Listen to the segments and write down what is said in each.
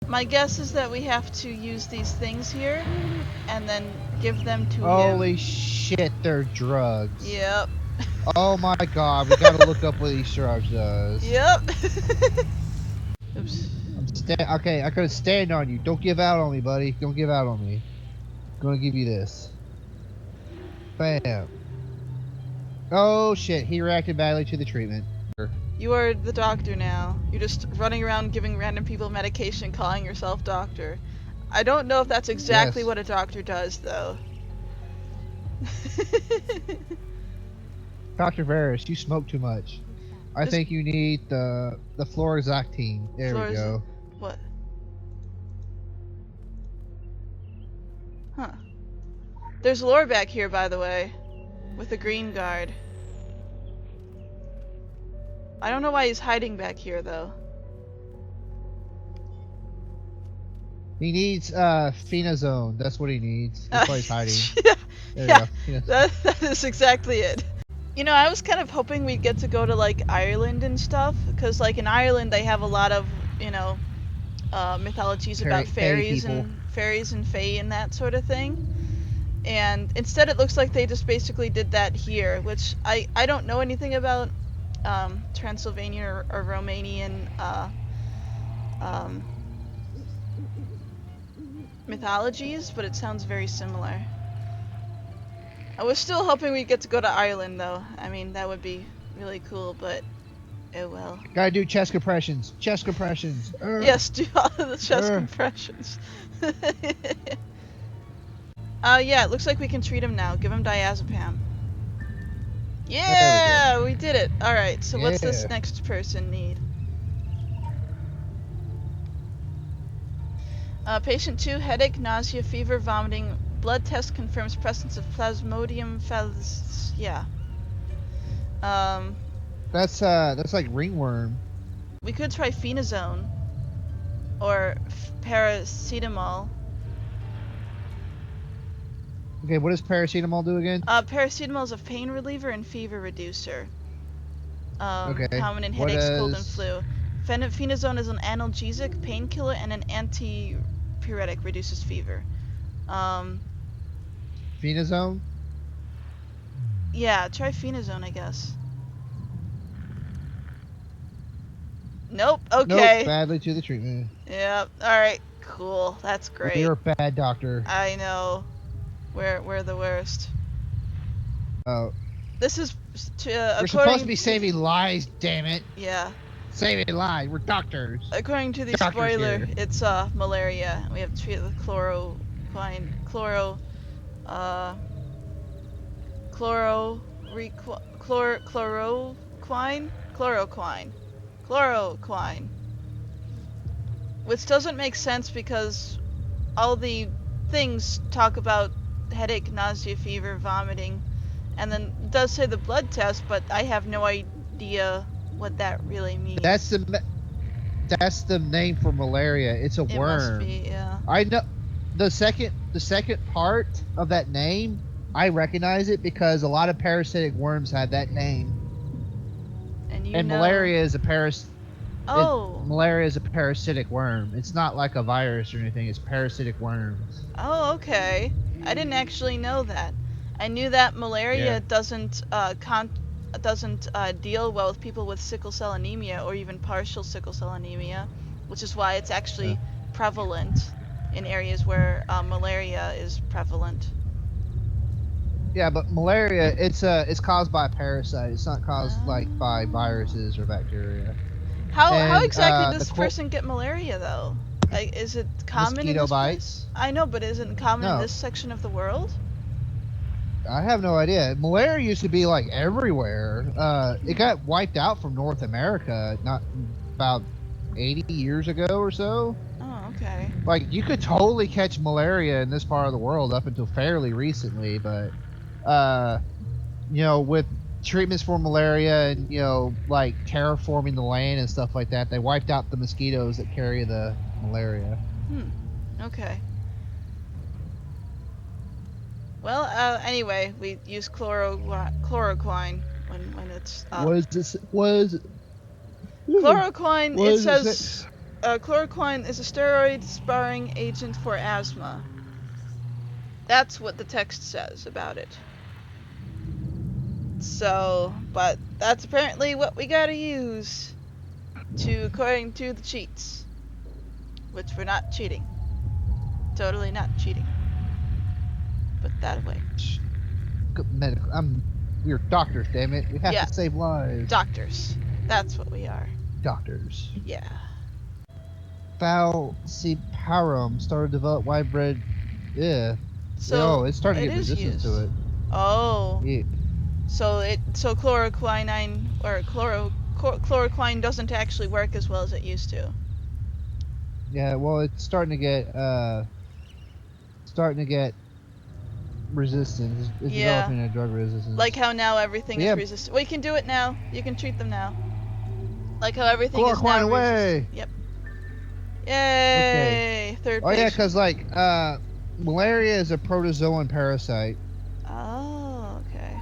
My guess is that we have to use these things here and then give them to Holy him. shit, they're drugs. Yep. Oh my god, we gotta look up what these drugs does. Yep. Oops. Okay, I could stand on you. Don't give out on me, buddy. Don't give out on me. I'm gonna give you this. Bam. Oh shit, he reacted badly to the treatment. You are the doctor now. You're just running around giving random people medication, calling yourself doctor. I don't know if that's exactly Yes. what a doctor does, though. Dr. Varys, you smoke too much. I Just think you need the fluoxetine. There we floors. go. What? Huh. There's lore back here, by the way, with the green guard. I don't know why he's hiding back here, though. He needs phenazone. That's what he needs. That's why he's hiding. Yeah, There we yeah, go. that is exactly it. You know, I was kind of hoping we'd get to go to, like, Ireland and stuff, because, like, in Ireland they have a lot of, you know, mythologies about Fey people. fairies and fae and that sort of thing. And instead it looks like they just basically did that here, which I don't know anything about Transylvania or Romanian um, mythologies, but it sounds very similar. I was still hoping we'd get to go to Ireland, though. I mean, that would be really cool, but oh well. Gotta do chest compressions. Chest compressions. Yes, do all of the chest compressions. Yeah, it looks like we can treat him now. Give him diazepam. Yeah, we did it. Alright, so what's this next person need? Patient 2, headache, nausea, fever, vomiting. Blood test confirms presence of Plasmodium falcis. Yeah. That's like ringworm. We could try phenazone. Or paracetamol. Okay, what does paracetamol do again? Paracetamol is a pain reliever and fever reducer. Okay. Common in headaches, cold, and flu. Phenazone is an analgesic, painkiller, and an antipyretic, reduces fever. Phenazone? Yeah, try phenazone, I guess. Nope, okay. Nope, badly to the treatment. Yep, alright, cool. That's great. You're a bad doctor. I know. We're the worst. Oh. This is We're supposed to be saving lives, damn it. Yeah. Saving lives. We're doctors. According to the Doctors spoiler, here. it's malaria. We have to treat it with chloroquine. Chloroquine. Which doesn't make sense because all the things talk about headache, nausea, fever, vomiting, and then it does say the blood test, but I have no idea what that really means. That's the name for malaria. It's a worm. It must be, yeah. I know the second part of that name. I recognize it because a lot of parasitic worms have that name. And malaria is a malaria is a parasitic worm. It's not like a virus or anything. It's parasitic worms. Oh, okay. I didn't actually know that. I knew that malaria doesn't deal well with people with sickle cell anemia or even partial sickle cell anemia, which is why it's actually prevalent in areas where malaria is prevalent. Yeah, but malaria it's caused by a parasite. It's not caused like by viruses or bacteria. How exactly does this person get malaria though? Like, is it common in this place? I know, but is it common in this section of the world? I have no idea. Malaria used to be like everywhere. It got wiped out from North America not about 80 years ago or so. Oh, okay. Like, you could totally catch malaria in this part of the world up until fairly recently, but you know, with treatments for malaria and, you know, like terraforming the land and stuff like that, they wiped out the mosquitoes that carry the malaria. Okay. Well, anyway, we use chloroquine when it's What is this? What is it? Chloroquine, it says chloroquine is a steroid-sparing agent for asthma. That's what the text says about it. So, but that's apparently what we gotta use according to the cheats. Which we're not cheating. Totally not cheating. Put that away. We're doctors, damn it. We have to save lives. Doctors. That's what we are. Doctors. Yeah. Falciparum started to develop widespread. Yeah. So it's starting to it get is resistance used. to it. Oh. Yeah. So chloroquine or chloroquine doesn't actually work as well as it used to. Yeah, well, it's starting to get resistance. It's developing a drug resistance. Like how now everything is resistant. We can do it now. You can treat them now. Like how everything is now resistant. Yep. Yay! Okay. Third patient. Yeah, because like malaria is a protozoan parasite. Oh, okay.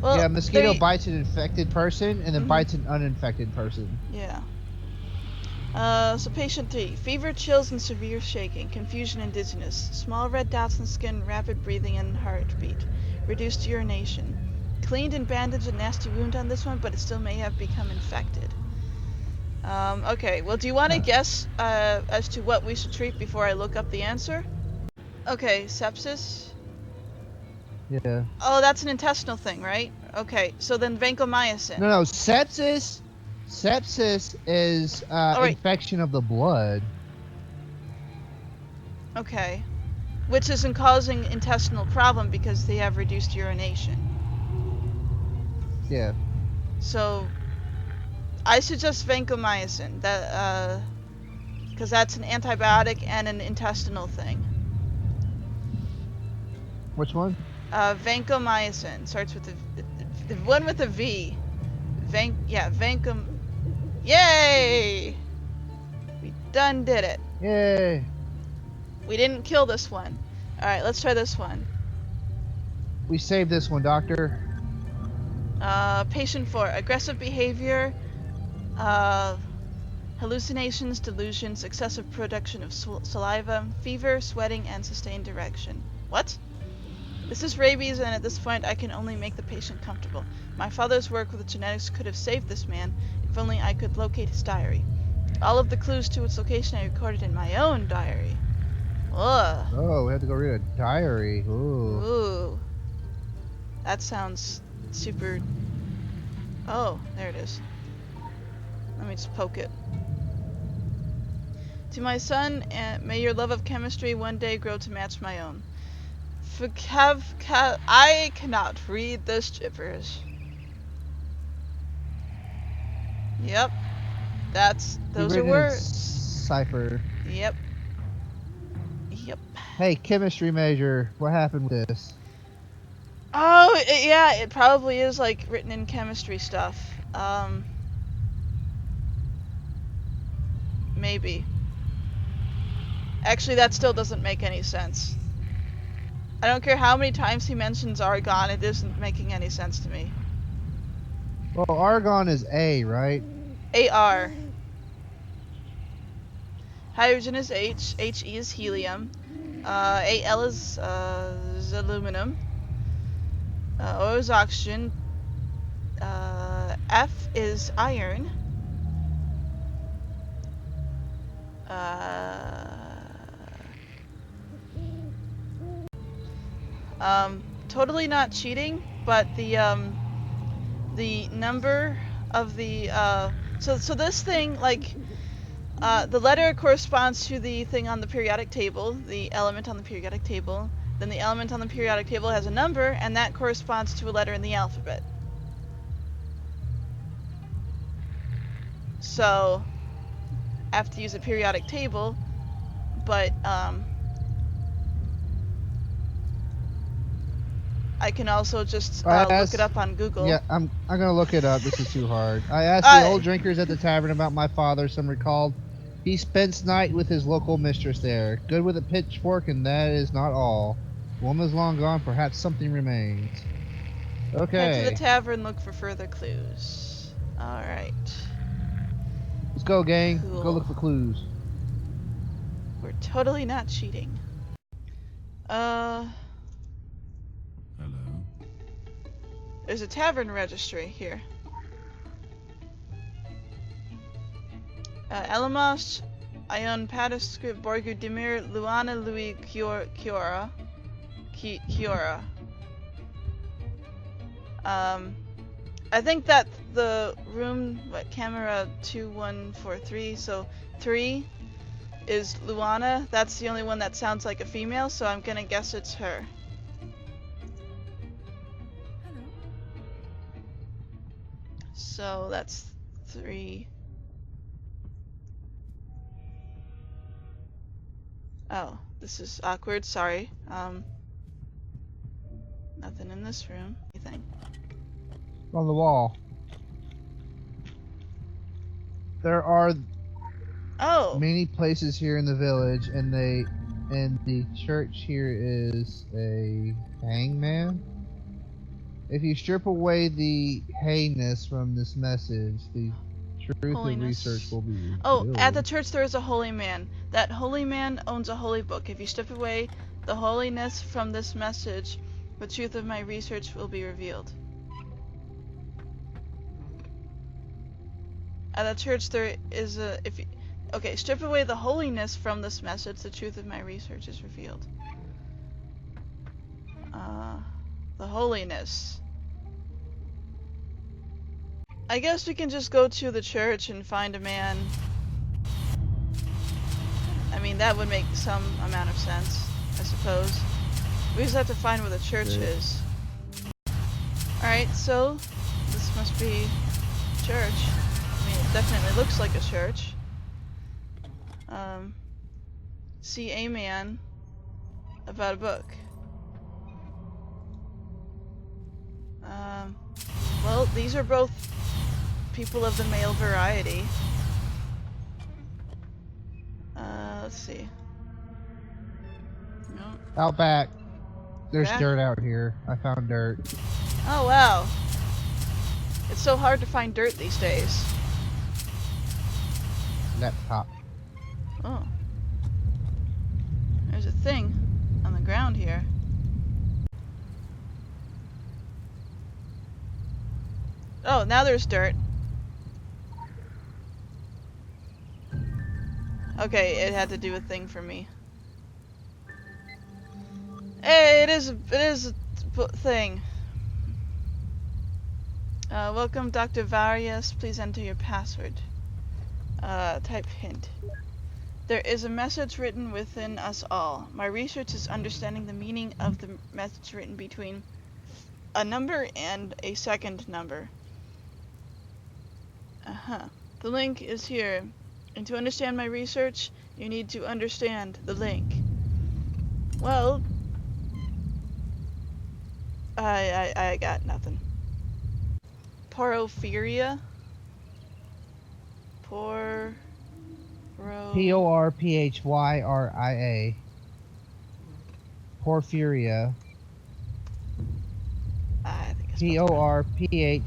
Well, yeah, mosquito bites an infected person and then bites an uninfected person. Yeah. So patient 3. Fever, chills, and severe shaking. Confusion and dizziness. Small red dots in skin, rapid breathing and heartbeat. Reduced urination. Cleaned and bandaged a nasty wound on this one, but it still may have become infected. Okay, well, do you want to guess as to what we should treat before I look up the answer? Okay, sepsis? Yeah. Oh, that's an intestinal thing, right? Okay, so then vancomycin. No, sepsis is infection of the blood. Okay. Which isn't causing intestinal problem because they have reduced urination. Yeah. So, I suggest vancomycin. That, because that's an antibiotic and an intestinal thing. Which one? Vancomycin. Starts with the one with a V. Vancom... Yay! We done did it. Yay! We didn't kill this one. Alright, let's try this one. We saved this one, doctor. Patient 4. Aggressive behavior, hallucinations, delusions, excessive production of saliva, fever, sweating, and sustained erection. What? This is rabies, and at this point I can only make the patient comfortable. My father's work with genetics could have saved this man, if only I could locate his diary. All of the clues to its location I recorded in my own diary. Ugh. Oh, we have to go read a diary. Ooh. Ooh. That sounds super... Oh, there it is. Let me just poke it. To my son, may your love of chemistry one day grow to match my own. I cannot read this gibberish. Yep. Those are words. Cipher. Yep. Hey, chemistry major, what happened with this? Oh, yeah, it probably is like written in chemistry stuff. Maybe. Actually, that still doesn't make any sense. I don't care how many times he mentions argon, it isn't making any sense to me. Well, argon is A, right? AR. Hydrogen is H, He is helium, Al is aluminum, O is oxygen, F is iron, totally not cheating, but the number of the, so this thing, like, the letter corresponds to the thing on the periodic table, the element on the periodic table. Then the element on the periodic table has a number, and that corresponds to a letter in the alphabet. So, I have to use a periodic table, but, I can also just look it up on Google. Yeah, I'm gonna look it up. This is too hard. I asked the old drinkers at the tavern about my father. Some recalled he spends night with his local mistress there. Good with a pitchfork, and that is not all. The woman's long gone. Perhaps something remains. Okay. Head to the tavern. Look for further clues. All right. Let's go, gang. Cool. Go look for clues. We're totally not cheating. Hello. There's a tavern registry here. Elamos, Ion Padascript, Borgu Dimir, Luana Louis Kiora. I think that the room, camera 2143, so 3 is Luana. That's the only one that sounds like a female, so I'm gonna guess it's her. Hello. So that's 3. Oh, this is awkward, sorry. Nothing in this room. Anything? On the wall. There are many places here in the village, and the church here is a hangman. If you strip away the hayness from this message, the truth of research will be revealed. Oh, at the church there is a holy man. That holy man owns a holy book. If you strip away the holiness from this message, the truth of my research will be revealed. At the church there is a... Okay, strip away the holiness from this message, the truth of my research is revealed. The holiness. I guess we can just go to the church and find a man. I mean, that would make some amount of sense, I suppose. We just have to find where the church is. Alright, so this must be church. I mean, it definitely looks like a church. See a man about a book. Well, these are both people of the male variety. Let's see. No. Out back. There's Back? dirt out here. I found dirt. Oh, wow. It's so hard to find dirt these days. Laptop. Oh. There's a thing on the ground here. Oh, now there's dirt. Okay, it had to do a thing for me. Hey, it is a thing. Welcome, Dr. Varius. Please enter your password. Type hint. There is a message written within us all. My research is understanding the meaning of the message written between a number and a second number. The link is here. And to understand my research, you need to understand the link. Well, I got nothing. Porphyria? Porphyria. Porphyria. I think it's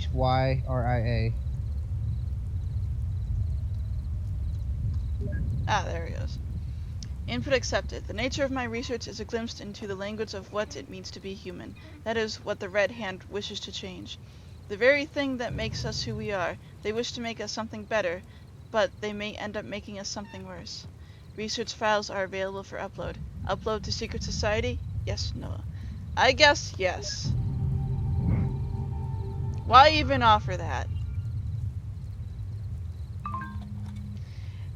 Porphyria. Ah, there he goes. Input accepted. The nature of my research is a glimpse into the language of what it means to be human. That is what the Red Hand wishes to change. The very thing that makes us who we are. They wish to make us something better, but they may end up making us something worse. Research files are available for upload. Upload to Secret Society? Yes, no. I guess yes. Why even offer that?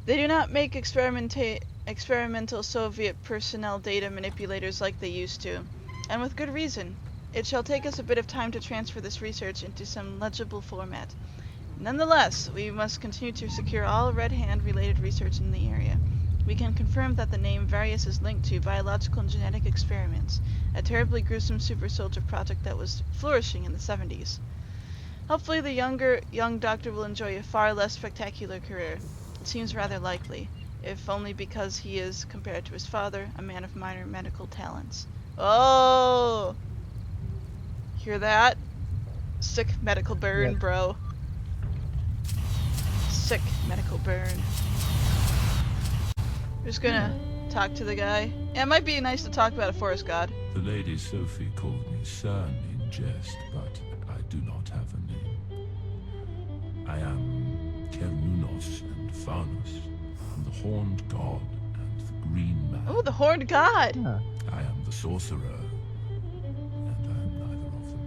They do not make experimental Soviet personnel data manipulators like they used to, and with good reason. It shall take us a bit of time to transfer this research into some legible format. Nonetheless, we must continue to secure all Red Hand-related research in the area. We can confirm that the name Varius is linked to biological and genetic experiments, a terribly gruesome super soldier project that was flourishing in the 70s. Hopefully the young doctor will enjoy a far less spectacular career. It seems rather likely, if only because he is, compared to his father, a man of minor medical talents. Oh! Hear that? Sick medical burn, Yep. bro. Sick. Medical burn. Just gonna talk to the guy. Yeah, it might be nice to talk about a forest god. The Lady Sophie called me son in jest, but I do not have a name. I am Kernunos and Faunus, the Horned God and the Green Man. Oh, the Horned God! Huh. I am the Sorcerer, and I am neither of them.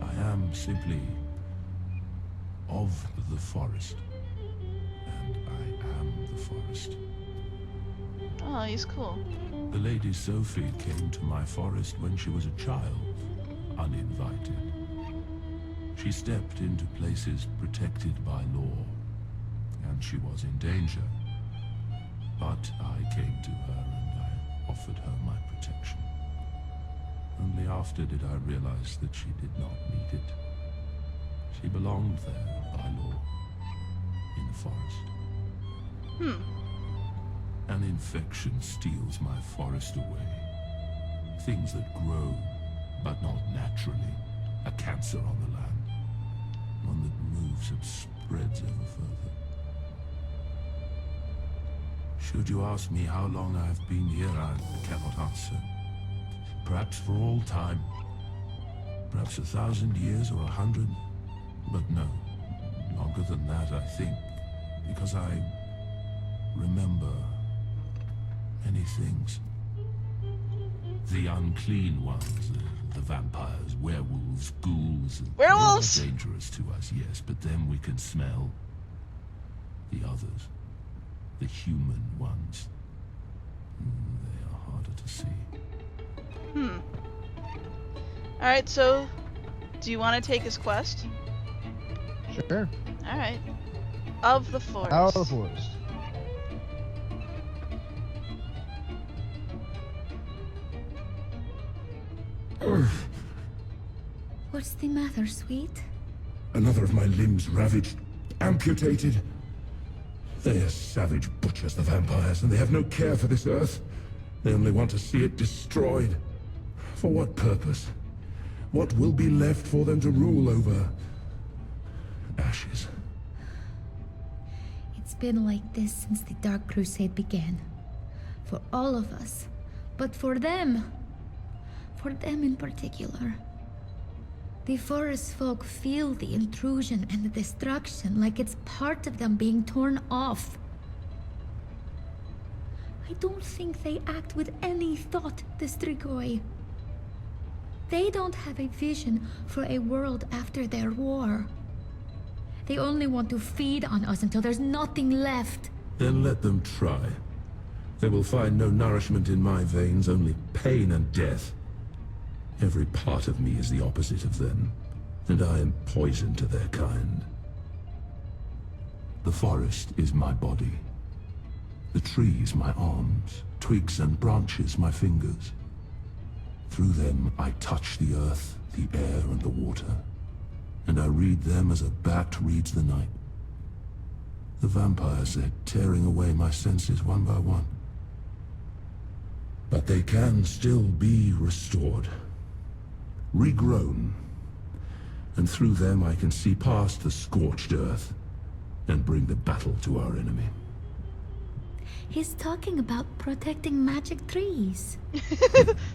I am simply of the forest, and I am the forest. Oh, he's cool. The Lady Sophie came to my forest when she was a child, uninvited. She stepped into places protected by law, and she was in danger. But I came to her and I offered her my protection. Only after did I realize that she did not need it. She belonged there by law, in the forest. An infection steals my forest away. Things that grow, but not naturally. A cancer on the land. One that moves and spreads ever further. Should you ask me how long I've been here, I cannot answer. Perhaps for all time. Perhaps 1,000 years or 100. But no, longer than that, I think. Because I remember many things. The unclean ones, the vampires, werewolves, ghouls. Werewolves! They are dangerous to us, yes, but them we can smell. The others, the human ones, they are harder to see. Alright, so, do you want to take his quest? Sure. Alright. Of the forest. Out of the forest. What's the matter, sweet? Another of my limbs ravaged, amputated. They are savage butchers, the vampires, and they have no care for this earth. They only want to see it destroyed. For what purpose? What will be left for them to rule over? Ashes. It's been like this since the Dark Crusade began. For all of us. But for them in particular. The forest folk feel the intrusion and the destruction like it's part of them being torn off. I don't think they act with any thought, the Strigoi. They don't have a vision for a world after their war. They only want to feed on us until there's nothing left. Then let them try. They will find no nourishment in my veins, only pain and death. Every part of me is the opposite of them, and I am poison to their kind. The forest is my body. The trees my arms, twigs and branches my fingers. Through them I touch the earth, the air and the water, and I read them as a bat reads the night. The vampires, they're tearing away my senses one by one. But they can still be restored. Regrown, and through them I can see past the scorched earth and bring the battle to our enemy. He's talking about protecting magic trees.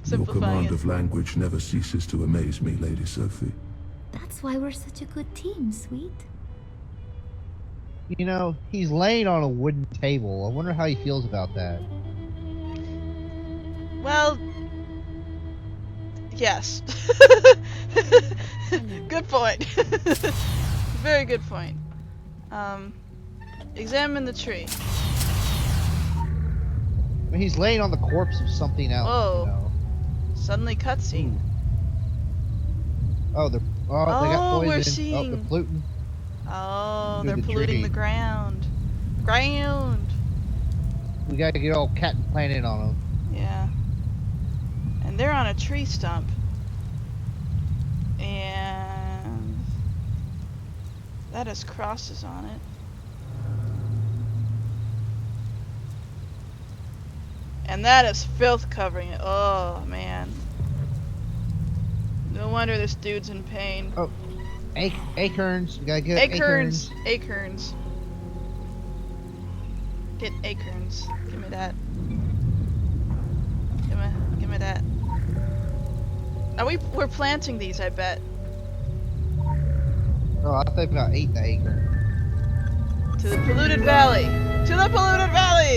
Your command of language never ceases to amaze me, Lady Sophie. That's why we're such a good team, sweet. You know, he's laying on a wooden table. I wonder how he feels about that. Well, yes. Good point. Very good point. Examine the tree. I mean, he's laying on the corpse of something else. Whoa. You know? Suddenly cutscene. Oh, they got Oh, poison. we're Oh, seeing- they're polluting. Oh, Through they're the polluting tree. the ground. Ground. We gotta get all Cat and Planet on them. Yeah. And they're on a tree stump. And that has crosses on it. And that is filth covering it. Oh, man. No wonder this dude's in pain. Oh, Acorns. You gotta get Acorns. acorns. Acorns. Get acorns. Give me that. Give me that. We're planting these, I bet. Oh, I thought about eating the acorn. To the polluted valley. To the polluted valley!